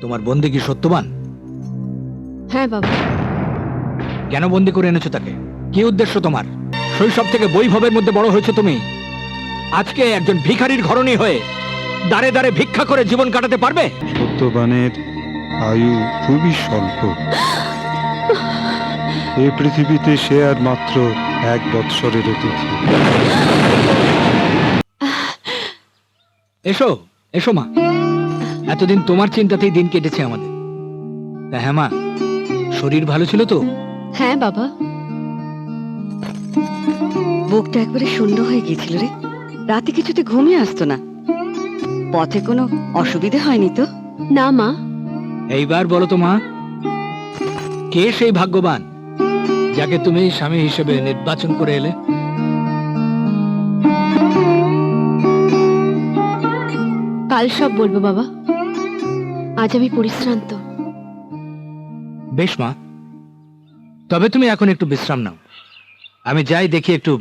তোমার বন্দি কি সত্যবান? হ্যাঁ বাবা। কেন বন্দি করে এনেছো তাকে? কি উদ্দেশ্য তোমার? শৈশব থেকে বৈভবের মধ্যে বড় হয়েছে তুমি, আজকে একজন ভিখারির ঘরণী হয়ে দাঁড়ে দাঁড়ে ভিক্ষা করে জীবন কাটাতে পারবে? সত্যবানের আয়ু খুবই স্বল্প। এই পৃথিবীতে সে আর মাত্র 1 বৎসরের অতিথি। এসো এসো মা, এতদিন তোমার চিন্তাতেই দিন কেটেছে আমাদের। তা হ্যাঁ মা, শরীর ভালো ছিল তো? হ্যাঁ বাবা। বুকটা একবারে শূন্য হয়ে গিয়েছিল রে, রাতে কিছুতে ঘুমিয়ে আসতো না। পথে কোনো অসুবিধে হয়নি তো? না মা। এইবার বলো তো মা, কে সেই ভাগ্যবান যাকে তুমি স্বামী হিসেবে নির্বাচন করে এলে? কাল সব বলবো বাবা, আজ আমি পরিশ্রান্ত। বেশ মা, তবে তুমি এখন একটু বিশ্রাম নাও। আমি যাই দেখি একটু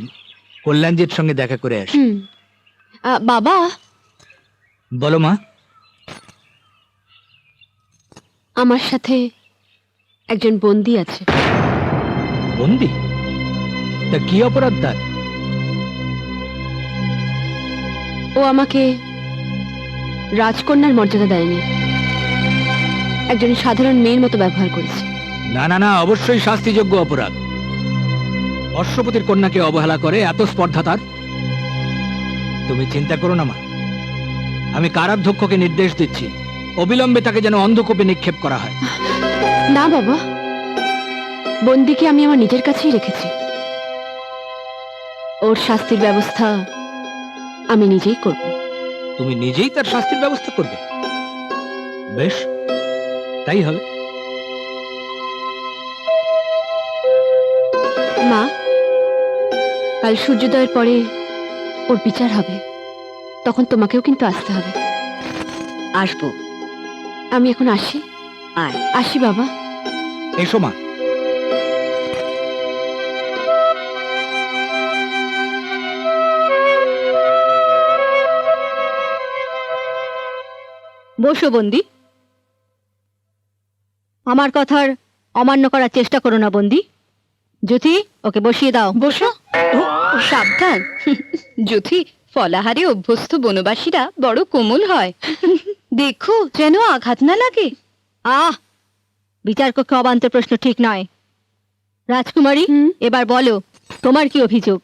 কল্যাণজির সঙ্গে দেখা করে আসি। বাবা, বলো মা। আমার সাথে একজন বন্দী আছে। বন্দি? তা কি অপরাধ তার? ও আমাকে রাজকন্যার মর্যাদা দেয়নি, একজন সাধারণ মেয়ের মতো ব্যবহার করেছে। না না না, অবশ্যই শাস্তিযোগ্য অপরাধ। অশ্বপতির কন্যাকে অবহেলা করে এত স্পর্ধা তার? তুমি চিন্তা করো না মা, আমি কারাধ্যক্ষকে নির্দেশ দিচ্ছি অবিলম্বে তাকে যেন অন্ধকূপে নিক্ষেপ করা হয়। না বাবা, বন্দীকে আমি আমার নিজের কাছেই রেখেছি। ওর শাস্তির ব্যবস্থা আমি নিজেই করব। তুমি নিজেই তার শাস্তির ব্যবস্থা করবে? বেশ, তাই হবে। মা, কাল সূর্যোদয়ের পরে ওর বিচার হবে, তখন তোমাকেও কিন্তু আসতে হবে। আসবো। আমি এখন আসি। আয়। আসি বাবা। এসো মা। বসো বন্দি। আমার কথার অমান্য করার চেষ্টা করো না বন্দি। জ্যোতি, ওকে বসিয়ে দাও। বসো। সাবধান, যুথি, ফলাহারে অভ্যস্ত বনবাসীরা বড় কোমল হয়। দেখো যেন আঘাত না লাগে। বিচার কক্ষে অবান্তর প্রশ্ন ঠিক নয়। রাজকুমারী, এবার বলো তোমার কি অভিযোগ?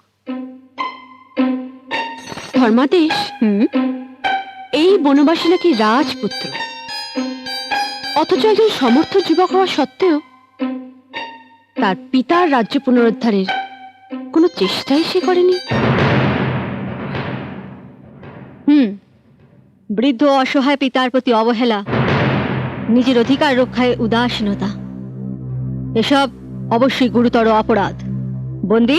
ধর্মাদেশ, এই বনবাসী নাকি রাজপুত্র, অথচ একজন সমর্থ যুবক হওয়া সত্ত্বেও তার পিতার রাজ্য পুনরুদ্ধারের কোনো চেষ্টাই সে করেনি। বৃদ্ধ অসহায় পিতার প্রতি অবহেলা, নিজের অধিকার রক্ষায় উদাসীনতা, এসব অবশ্যই গুরুতর অপরাধ। বন্দি,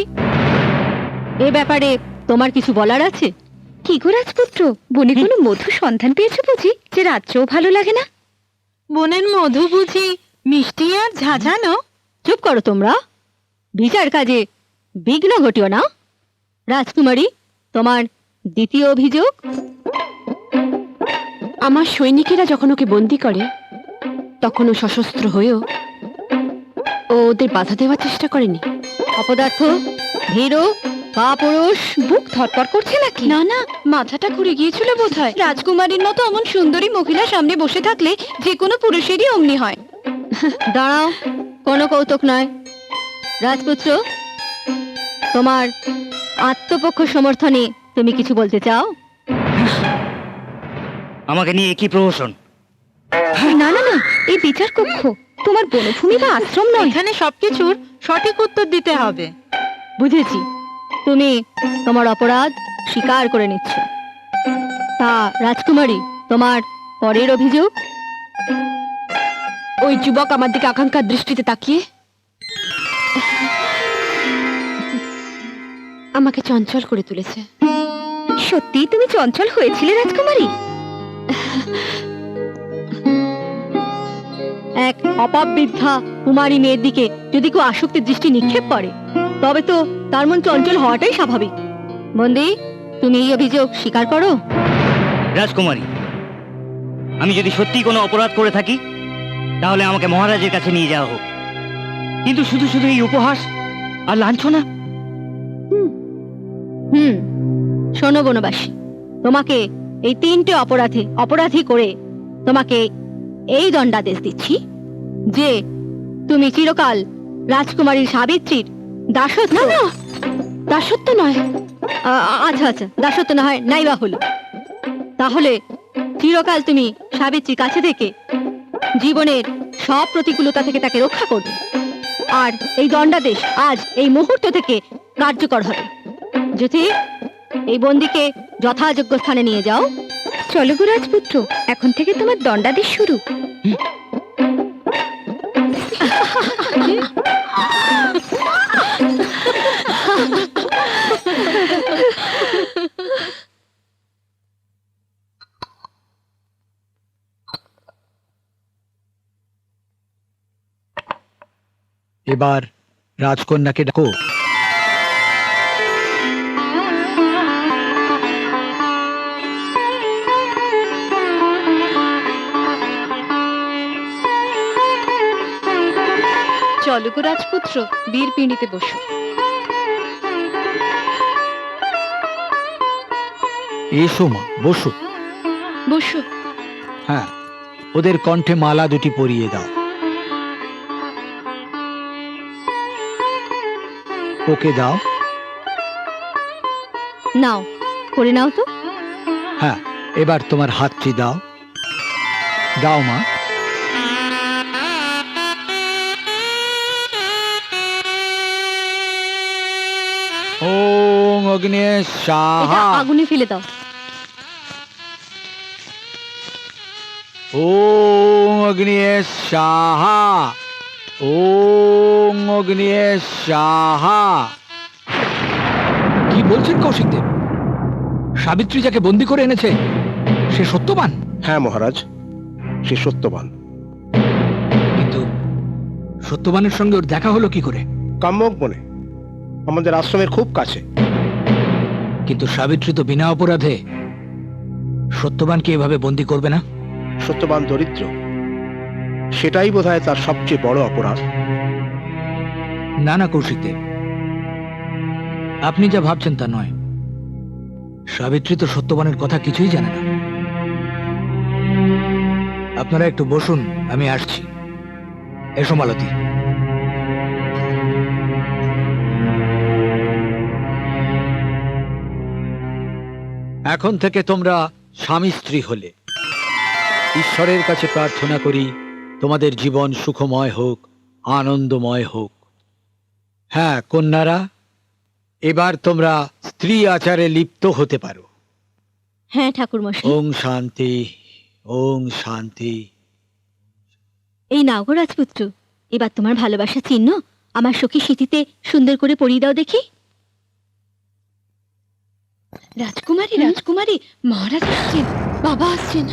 এ ব্যাপারে তোমার কিছু বলার আছে? কি গো রাজপুত্র, বনে কোনো মধু সন্ধান পেয়েছো বুঝি, যে রাজ্যও ভালো লাগে না? বনের মধু বুঝি মিষ্টি আর ঝাঁঝানো? চুপ করো তোমরা, বিচার কাজে বিঘ্ন ঘটিও না। রাজকুমারী, তোমার দ্বিতীয় অভিযোগ? আমার সৈনিকেরা যখন ওকে বন্দি করে, তখন ও সশস্ত্র হয়েও ও ওদের বাধা দেওয়ার চেষ্টা করেনি। অপদার্থ, ভীরু, কাপুরুষ। বুক ধরপড় করছে নাকি? না না, মাথাটা ঘুরে গিয়েছিল বোধহয়। রাজকুমারীর মতো অমন সুন্দরী মহিলা সামনে বসে থাকলে যে কোনো পুরুষেরই অমনি হয়। দাঁড়াও, কোনো কৌতুক নয়। রাজপুত্র, তোমার আত্মপক্ষ সমর্থনে তুমি কিছু বলতে চাও? আমাকে নিয়ে কি প্রহসন? না না না, এই বিচার কক্ষ তোমার বনভূমি বা আশ্রম নয়। এখানে সবকিছুর সঠিক উত্তর দিতে হবে। বুঝেছি, তুমি তোমার অপরাধ স্বীকার করে নিচ্ছ। তা রাজকুমারী, তোমার পরের অভিযোগ? ওই যুবক আমার দিকে আকাঙ্ক্ষার দৃষ্টিতে তাকিয়ে আমাকে চঞ্চল করে তুলেছে। সত্যি তুমি চঞ্চল হয়েছিলে রাজকুমারী? এক অপাবৃদ্ধা কুমারী মেয়ের দিকে যদি কেউ আসক্তির দৃষ্টি নিক্ষেপ করে, তবে তো তার মন চঞ্চল হওয়াটাই স্বাভাবিক। বন্দি, তুমি এই অভিযোগ স্বীকার করো? রাজকুমারী, আমি যদি সত্যি কোনো অপরাধ করে থাকি তাহলে আমাকে মহারাজের কাছে নিয়ে যাওয়া হোক, কিন্তু শুধু শুধু এই উপহাস আর লাঞ্ছনা। হুম, শোনো বনবাসী, তোমাকে এই 3টে অপরাধী করে তোমাকে এই দণ্ডাদেশ দিচ্ছি যে তুমি চিরকাল রাজকুমারী সাবিত্রীর দাসত্ব। না না, দাসত্ব নয়। আচ্ছা আচ্ছা, দাসত্ব না হয় নাইবা হলো, তাহলে চিরকাল তুমি সাবিত্রীর কাছে থেকে জীবনের সব প্রতিকূলতা থেকে তাকে রক্ষা করবে। আর এই দণ্ডাদেশ আজ এই মুহূর্ত থেকে কার্যকর হবে। যদি এই বন্দীকে যথাযোগ্য স্থানে নিয়ে যাও। চলো গো রাজপুত্র, এখন থেকে তোমার দণ্ডাদেশ শুরু। এবার রাজকন্যাকে ডাকো। চলো গো রাজপুত্র, বীর পিঁড়িতে বসো। এসো মা, বসো। বসো। হ্যাঁ, ওদের কণ্ঠে মালা দুটি পরিয়ে দাও। ওকে দাও। নাও, করে নাও তো। হ্যাঁ, এবার তোমার হাতটি দাও। দাও মা। ওম অগ্নে এটা স্বাহা। আগুনে ফেলে দাও। ওম অগ্নে স্বাহা। ওম অগ্নে স্বাহা। কি বলছেন কৌশিক দেব? সাবিত্রী যাকে বন্দি করে এনেছে সে সত্যবান? হ্যাঁ মহারাজ, সে সত্যবান। কিন্তু সত্যবানের সঙ্গে ওর দেখা হলো কি করে? কাম্যক বনে, আমাদের আশ্রমের খুব কাছে। কিন্তু সাবিত্রী তো বিনা অপরাধে সত্যবানকে এভাবে বন্দি করবে না। সত্যবান দরিদ্র, সেটাই বোধহয় তার সবচেয়ে বড় অপরাধ। না না কৌশিক দেব, আপনি যা ভাবছেন তা নয়। সাবিত্রী তো সত্যবানের কথা কিছুই জানে না। আপনারা একটু বসুন, আমি আসছি। এসো মালতী। এখন থেকে তোমরা স্বামী স্ত্রী হলে। ঈশ্বরের কাছে প্রার্থনা করি তোমাদের জীবন সুখময় হোক, আনন্দময় হোক। হ্যাঁ কন্যারা, এবার তোমরা স্ত্রী আচারে লিপ্ত হতে পারো। হ্যাঁ ঠাকুর মশাই। ওং শান্তি, ওং শান্তি। এই নাও গো রাজপুত্র, এবার তোমার ভালোবাসা চিহ্ন আমার সখী স্মৃতিতে সুন্দর করে পরিয়ে দাও দেখি। রাজকুমারী, রাজকুমারী, মহারাজ আসছেন, বাবা আসছেন।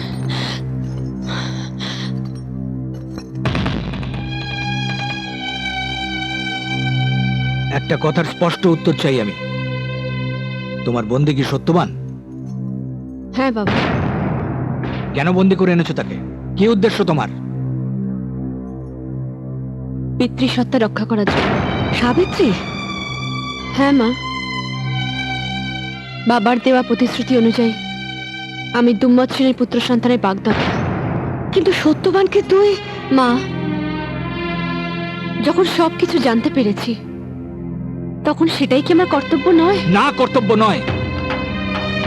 একটা কথার স্পষ্ট উত্তর চাই আমি। তোমার বন্দি কি সত্যবান? হ্যাঁ বাবা। কেন বন্দি করে এনেছো তাকে? কি উদ্দেশ্য তোমার? পিতৃসত্তা রক্ষা করার জন্য। সাবিত্রী? হ্যাঁ মা, বাবার দেওয়া প্রতিশ্রুতি অনুযায়ী আমি দুম্মৎসেনের পুত্র সন্তানের বাগদত্তা। কিন্তু সত্যবানকে তুই? মা, যখন সবকিছু জানতে পেরেছি তখন সেটাই কি আমার কর্তব্য নয়? না, কর্তব্য নয়।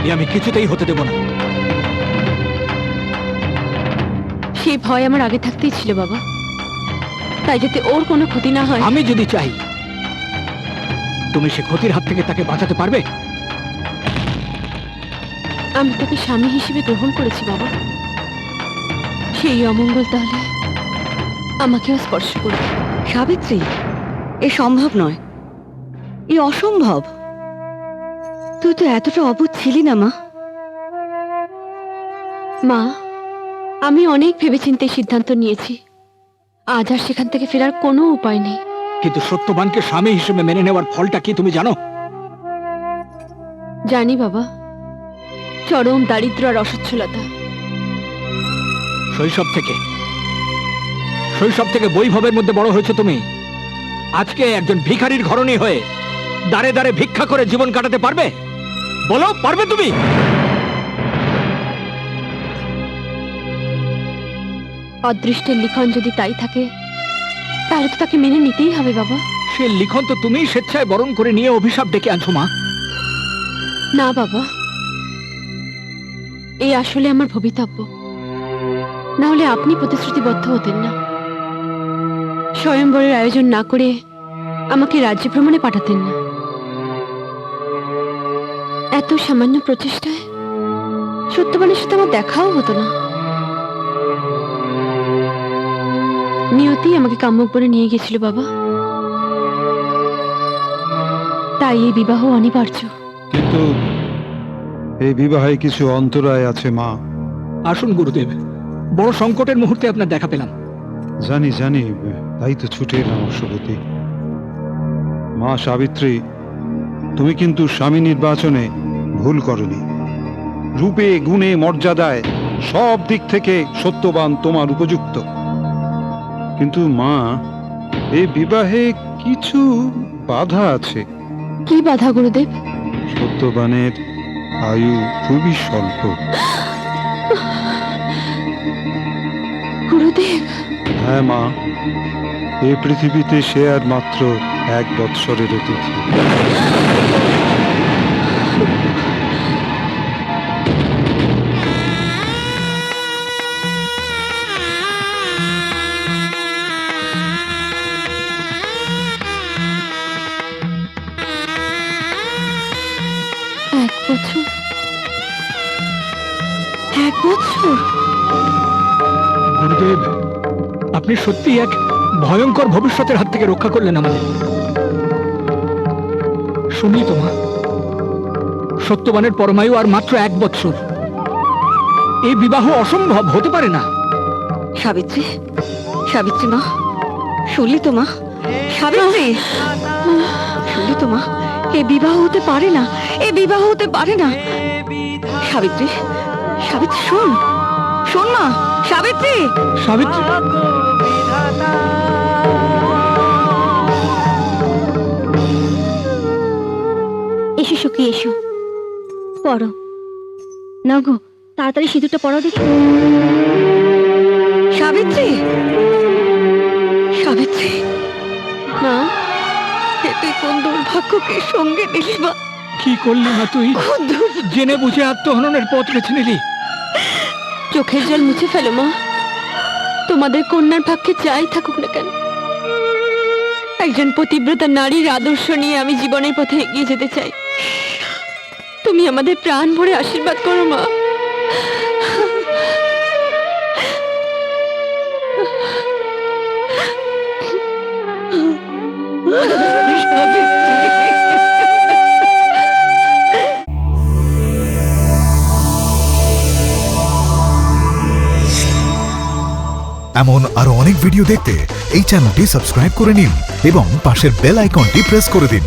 এ আমি কিছুতেই হতে দেব না। সেই ভয় আমার আগে থাকতেই ছিল বাবা, তাই যাতে ওর কোনো ক্ষতি না হয়। আমি যদি চাই, তুমি সে ক্ষতির হাত থেকে তাকে বাঁচাতে পারবে? আমি তোকে স্বামী হিসেবে গ্রহণ করেছি বাবা, সেই অমঙ্গল তাহলে আমাকেও স্পর্শ করবে। সাবিত্রী, এ সম্ভব নয়, এ অসম্ভব। তুই তো এতটা অবুঝ ছিলি না মা। মা, আমি অনেক ভেবেচিন্তে সিদ্ধান্ত নিয়েছি, আজ আর সেখান থেকে ফেরার কোনো উপায় নেই। কিন্তু সত্যবানকে স্বামী হিসেবে মেনে নেওয়ার ফলটা কি তুমি জানো? জানি বাবা, চরম দারিদ্র আর অসচ্ছলতা। শৈশব থেকে বৈভবের মধ্যে বড় হয়েছে তুমি। আজকে একজন ভিখারির ঘরণী হয়ে দাঁড়ে দাঁড়ে ভিক্ষা করে জীবন কাটাতে পারবে? বলো, পারবে তুমি? অদৃষ্টের লিখন যদি তাই থাকে তাহলে তো তাকে মেনে নিতেই হবে বাবা। সে লিখন তো তুমি স্বেচ্ছায় বরণ করে নিয়ে অভিশাপ ডেকে আনছো মা। না বাবা, এই আসলে আমার ভবিতব্য, না হলে আপনি প্রতিশ্রুতিবদ্ধ হতেন না। স্বয়ংবরের আয়োজন না করে আমাকে রাজ্য ভ্রমণে পাঠাতেন না। এত সামান্য প্রচেষ্টায় সত্যবানের সাথে আমার দেখাও হতো না। নিয়তি আমাকে কাম্যক বনে নিয়ে গেছিল বাবা, তাই এই বিবাহ অনিবার্য। কিন্তু এই বিবাহে কিছু অন্তরায় আছে মা। আসুন গুরুদেব, বড় সংকটের মুহূর্তে আপনার দেখা পেলাম। জানি জানি, তাই তো ছুটে এলাম অশ্বপতি। মা সাবিত্রী, তুমি কিন্তু স্বামী নির্বাচনে ভুল করনি। রূপে গুণে মর্যাদায় সব দিক থেকে সত্যবান তোমার উপযুক্ত। কিন্তু মা, এই বিবাহে কিছু বাধা আছে। কি বাধা গুরুদেব? সত্যবানের আয়ু খুবই স্বল্প। গুরুদেব, হ্যাঁ মা, এই পৃথিবীতে সে আর মাত্র 1 বৎসরের অতিথি। এক বছর? 1 বছর? গুরুদেব, আপনি সত্যি এক ভয়ঙ্কর ভবিষ্যতের হাত থেকে রক্ষা করলেন আমাদের। শুনলি তো মা, সত্যবানের পরমায়ু আর মাত্র 1 বৎসর। এই বিবাহ অসম্ভব, হতে পারে না। সাবিত্রী, সাবিত্রী মা, শুনলি তো মা? সাবিত্রী, শুনলি তো মা? এ বিবাহ হতে পারে না, এ বিবাহ হতে পারে না। সাবিত্রী, সাবিত্রী শোন, শোন মা, সাবিত্রী। সাবিত্রী, এসো সখী, এসো, পড়ো। না গো, তাড়াতাড়ি সিঁদুরটা পড়ো দেখি। সাবিত্রী, সাবিত্রী, মা, এ তুই কোন দুর্ভাগ্যকে সঙ্গে নিলি মা? কি করলি মা তুই? কোন দুর্ভাগ্য? জেনে বুঝে আত্মহননের পথ বেছে নিলি। চোখের জল মুছে ফেলো মা। তোমাদের কন্যার ভাগ্যে যাই থাকুক না কেন, একজন পতিব্রতা নারীর আদর্শ নিয়ে আমি জীবনের পথে এগিয়ে যেতে চাই। তুমি আমাদের প্রাণ ভরে আশীর্বাদ করো মা। এমন আরো অনেক ভিডিও দেখতে এই চ্যানেলটি সাবস্ক্রাইব করে নিন এবং পাশের বেল আইকনটি প্রেস করে দিন।